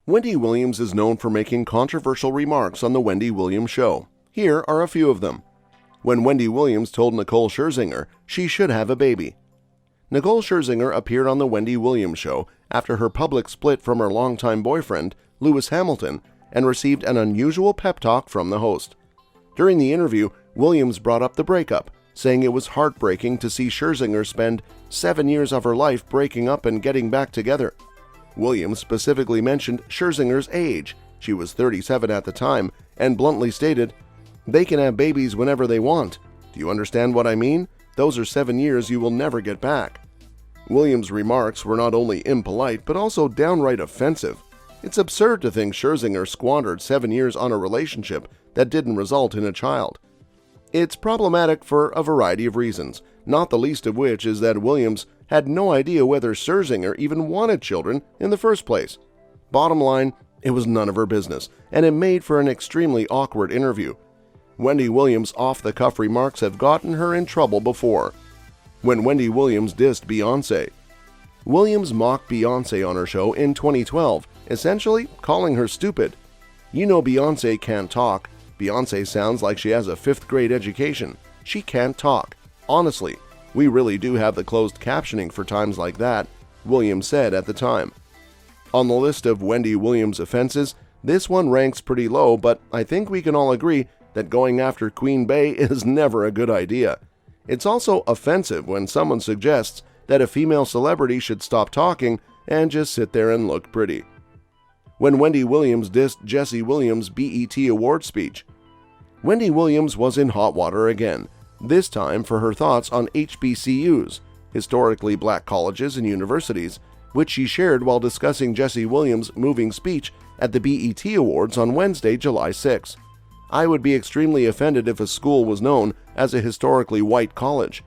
Wendy Williams is known for making controversial remarks on The Wendy Williams Show. Here are a few of them. When Wendy Williams told Nicole Scherzinger she should have a baby. Nicole Scherzinger appeared on The Wendy Williams Show after her public split from her longtime boyfriend, Lewis Hamilton, and received an unusual pep talk from the host. During the interview, Williams brought up the breakup, saying it was heartbreaking to see Scherzinger spend 7 years of her life breaking up and getting back together. Williams specifically mentioned Scherzinger's age. She was 37 at the time, and bluntly stated, "They can have babies whenever they want. Do you understand what I mean? Those are 7 years you will never get back." Williams' remarks were not only impolite, but also downright offensive. It's absurd to think Scherzinger squandered 7 years on a relationship that didn't result in a child. It's problematic for a variety of reasons, not the least of which is that Williams had no idea whether Scherzinger even wanted children in the first place. Bottom line, it was none of her business, and it made for an extremely awkward interview. Wendy Williams' off-the-cuff remarks have gotten her in trouble before. When Wendy Williams dissed Beyoncé. Williams mocked Beyoncé on her show in 2012, essentially calling her stupid. "You know Beyoncé can't talk. Beyoncé sounds like she has a 5th grade education. She can't talk. Honestly, we really do have the closed captioning for times like that," Williams said at the time. On the list of Wendy Williams' offenses, this one ranks pretty low, but I think we can all agree that going after Queen Bey is never a good idea. It's also offensive when someone suggests that a female celebrity should stop talking and just sit there and look pretty. When Wendy Williams dissed Jesse Williams' BET award speech. Wendy Williams was in hot water again, this time for her thoughts on HBCUs, historically black colleges and universities, which she shared while discussing Jesse Williams' moving speech at the BET Awards on Wednesday, July 6. "I would be extremely offended if a school was known as a historically white college.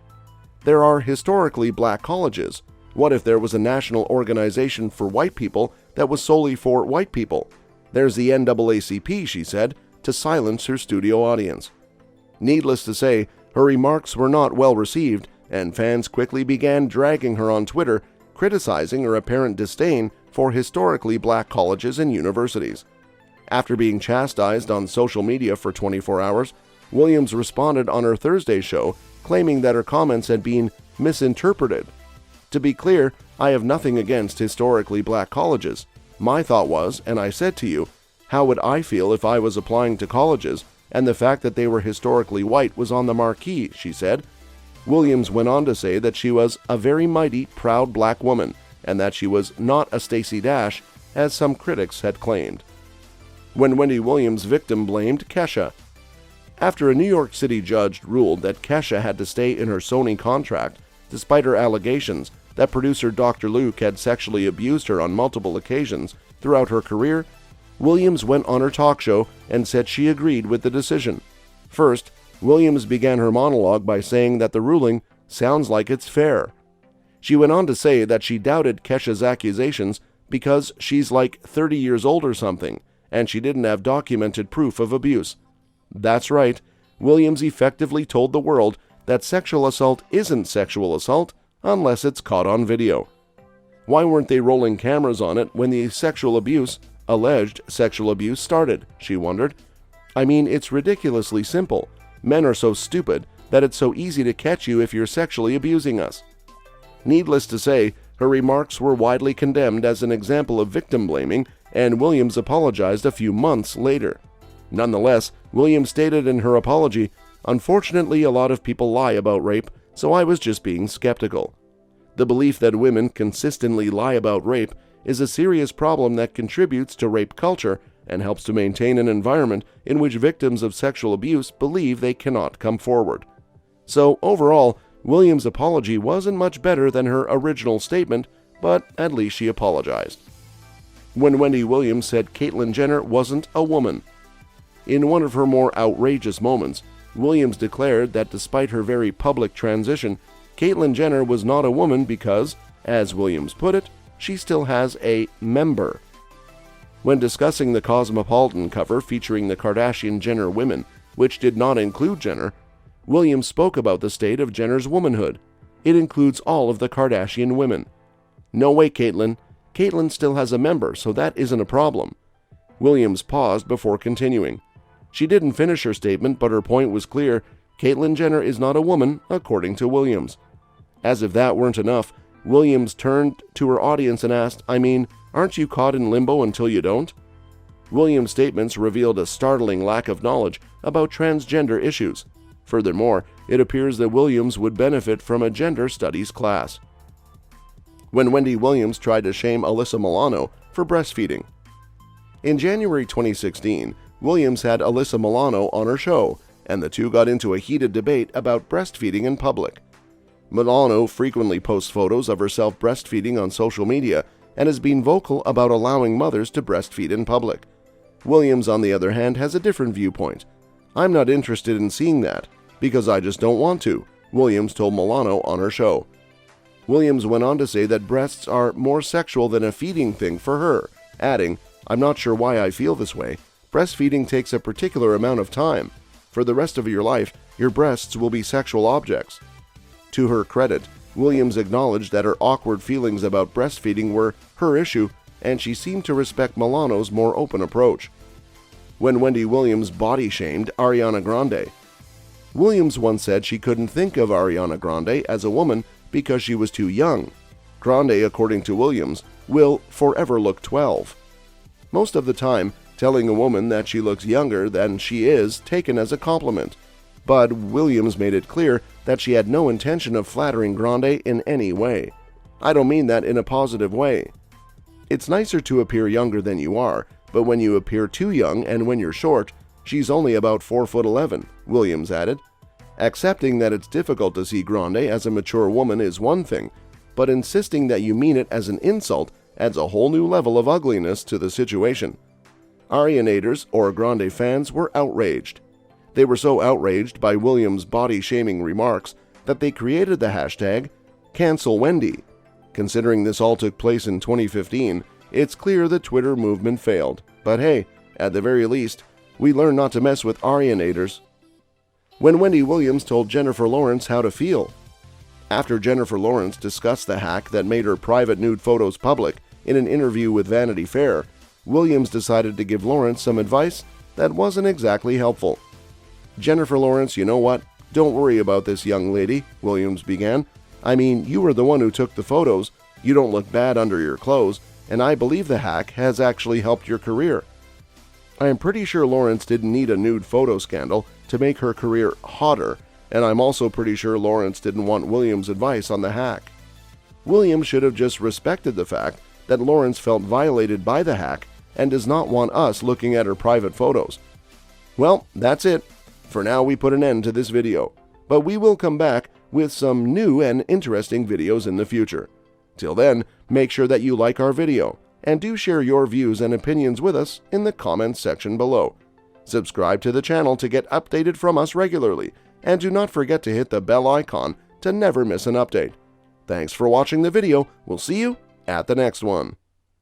There are historically black colleges. What if there was a national organization for white people that was solely for white people? There's the NAACP," she said, to silence her studio audience. Needless to say, her remarks were not well received, and fans quickly began dragging her on Twitter, criticizing her apparent disdain for historically black colleges and universities. After being chastised on social media for 24 hours, Williams responded on her Thursday show, claiming that her comments had been misinterpreted. "To be clear, I have nothing against historically black colleges. My thought was, and I said to you, how would I feel if I was applying to colleges and the fact that they were historically white was on the marquee," she said. Williams went on to say that she was a very mighty, proud black woman and that she was not a Stacey Dash, as some critics had claimed. When Wendy Williams victim blamed Kesha. After a New York City judge ruled that Kesha had to stay in her Sony contract despite her allegations that producer Dr. Luke had sexually abused her on multiple occasions throughout her career, Williams went on her talk show and said she agreed with the decision. First, Williams began her monologue by saying that the ruling sounds like it's fair. She went on to say that she doubted Kesha's accusations because she's like 30 years old or something, and she didn't have documented proof of abuse. That's right, Williams effectively told the world that sexual assault isn't sexual assault unless it's caught on video. Why weren't they rolling cameras on it when the alleged sexual abuse started, she wondered. I mean, it's ridiculously simple. Men are so stupid that it's so easy to catch you if you're sexually abusing us. Needless to say, her remarks were widely condemned as an example of victim blaming, and Williams apologized a few months later. Nonetheless, Williams stated in her apology, "Unfortunately, a lot of people lie about rape, so I was just being skeptical." The belief that women consistently lie about rape is a serious problem that contributes to rape culture and helps to maintain an environment in which victims of sexual abuse believe they cannot come forward. So overall, Williams' apology wasn't much better than her original statement, but at least she apologized. When Wendy Williams said Caitlyn Jenner wasn't a woman. In one of her more outrageous moments, Williams declared that despite her very public transition, Caitlyn Jenner was not a woman because, as Williams put it, she still has a member. When discussing the Cosmopolitan cover featuring the Kardashian-Jenner women, which did not include Jenner, Williams spoke about the state of Jenner's womanhood. It includes all of the Kardashian women. No way, Caitlyn. Caitlyn still has a member, so that isn't a problem." Williams paused before continuing. She didn't finish her statement, but her point was clear. Caitlyn Jenner is not a woman, according to Williams. As if that weren't enough, Williams turned to her audience and asked, "I mean, aren't you caught in limbo until you don't?" Williams' statements revealed a startling lack of knowledge about transgender issues. Furthermore, it appears that Williams would benefit from a gender studies class. When Wendy Williams tried to shame Alyssa Milano for breastfeeding. In January 2016, Williams had Alyssa Milano on her show, and the two got into a heated debate about breastfeeding in public. Milano frequently posts photos of herself breastfeeding on social media and has been vocal about allowing mothers to breastfeed in public. Williams, on the other hand, has a different viewpoint. "I'm not interested in seeing that, because I just don't want to," Williams told Milano on her show. Williams went on to say that breasts are more sexual than a feeding thing for her, adding, "I'm not sure why I feel this way. Breastfeeding takes a particular amount of time. For the rest of your life, your breasts will be sexual objects." To her credit, Williams acknowledged that her awkward feelings about breastfeeding were her issue, and she seemed to respect Milano's more open approach. When Wendy Williams body-shamed Ariana Grande. Williams once said she couldn't think of Ariana Grande as a woman because she was too young. Grande, according to Williams, will forever look 12. Most of the time, telling a woman that she looks younger than she is taken as a compliment. But Williams made it clear that she had no intention of flattering Grande in any way. "I don't mean that in a positive way. It's nicer to appear younger than you are, but when you appear too young and when you're short, she's only about 4'11", Williams added. Accepting that it's difficult to see Grande as a mature woman is one thing, but insisting that you mean it as an insult adds a whole new level of ugliness to the situation. Arianators, or Grande fans, were outraged. They were so outraged by Williams' body-shaming remarks that they created the hashtag #CancelWendy. Considering this all took place in 2015, it's clear the Twitter movement failed. But hey, at the very least, we learned not to mess with Arianators. When Wendy Williams told Jennifer Lawrence how to feel. After Jennifer Lawrence discussed the hack that made her private nude photos public in an interview with Vanity Fair, Williams decided to give Lawrence some advice that wasn't exactly helpful. "Jennifer Lawrence, you know what? Don't worry about this young lady," Williams began. "I mean, you were the one who took the photos, you don't look bad under your clothes, and I believe the hack has actually helped your career." I am pretty sure Lawrence didn't need a nude photo scandal to make her career hotter, and I'm also pretty sure Lawrence didn't want Williams' advice on the hack. Williams should have just respected the fact that Lawrence felt violated by the hack and does not want us looking at her private photos. Well, that's it. For now, we put an end to this video, but we will come back with some new and interesting videos in the future. Till then, make sure that you like our video, and do share your views and opinions with us in the comments section below. Subscribe to the channel to get updated from us regularly, and do not forget to hit the bell icon to never miss an update. Thanks for watching the video. We'll see you at the next one.